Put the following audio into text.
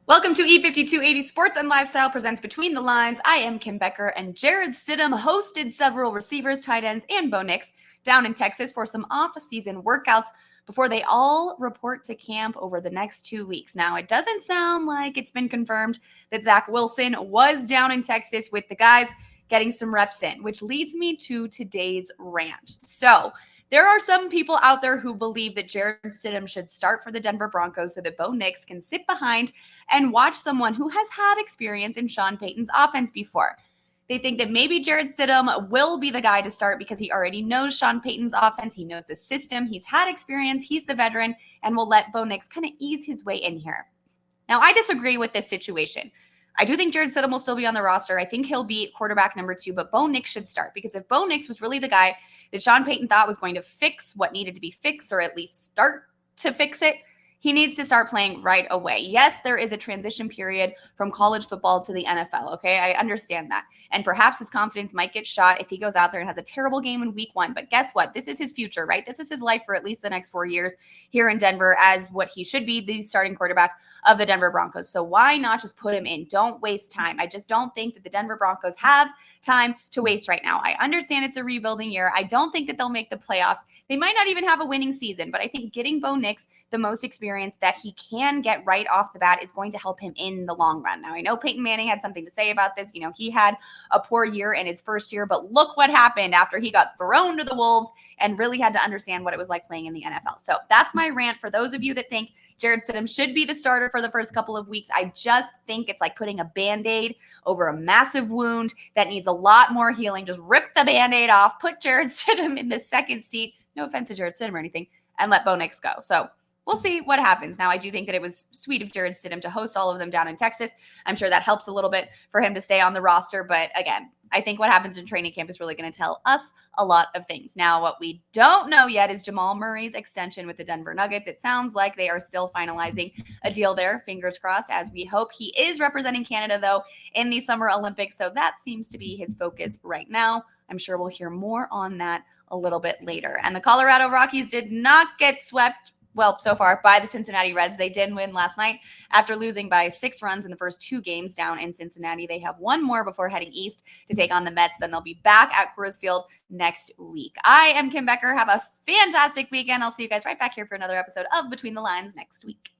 Welcome to E5280 Sports and Lifestyle presents Between the Lines. I am Kim Becker, and Jared Stidham hosted several receivers, tight ends, and Bo Nix down in Texas for some off-season workouts before they all report to camp over the next 2 weeks. Now, it doesn't sound like it's been confirmed that Zach Wilson was down in Texas with the guys getting some reps in, which leads me to today's rant. So, there are some people out there who believe that Jared Stidham should start for the Denver Broncos so that Bo Nix can sit behind and watch someone who has had experience in Sean Payton's offense before. They think that maybe Jared Stidham will be the guy to start because he already knows Sean Payton's offense. He knows the system. He's had experience. He's the veteran, and will let Bo Nix kind of ease his way in here. Now, I disagree with this situation. I do think Jared Stidham will still be on the roster. I think he'll be quarterback number 2, but Bo Nix should start because if Bo Nix was really the guy that Sean Payton thought was going to fix what needed to be fixed, or at least start to fix it, he needs to start playing right away. Yes, there is a transition period from college football to the NFL, okay? I understand that. And perhaps his confidence might get shot if he goes out there and has a terrible game in week 1. But guess what? This is his future, right? This is his life for at least the next 4 years here in Denver as what he should be, the starting quarterback of the Denver Broncos. So why not just put him in? Don't waste time. I just don't think that the Denver Broncos have time to waste right now. I understand it's a rebuilding year. I don't think that they'll make the playoffs. They might not even have a winning season, but I think getting Bo Nix the most experience that he can get right off the bat is going to help him in the long run. Now, I know Peyton Manning had something to say about this. You know, he had a poor year in his first year, but look what happened after he got thrown to the wolves and really had to understand what it was like playing in the NFL. So that's my rant for those of you that think Jared Stidham should be the starter for the first couple of weeks. I just think it's like putting a Band-Aid over a massive wound that needs a lot more healing. Just rip the Band-Aid off, put Jared Stidham in the second seat. No offense to Jared Stidham or anything, and let Bo Nix go. So we'll see what happens. Now, I do think that it was sweet of Jared Stidham to host all of them down in Texas. I'm sure that helps a little bit for him to stay on the roster. But again, I think what happens in training camp is really going to tell us a lot of things. Now, what we don't know yet is Jamal Murray's extension with the Denver Nuggets. It sounds like they are still finalizing a deal there. Fingers crossed, as we hope. He is representing Canada, though, in the Summer Olympics. So that seems to be his focus right now. I'm sure we'll hear more on that a little bit later. And the Colorado Rockies did not get swept, well, so far, by the Cincinnati Reds. They did win last night after losing by 6 runs in the first 2 games down in Cincinnati. They have one more before heading east to take on the Mets. Then they'll be back at Coors Field next week. I am Kim Becker. Have a fantastic weekend. I'll see you guys right back here for another episode of Between the Lines next week.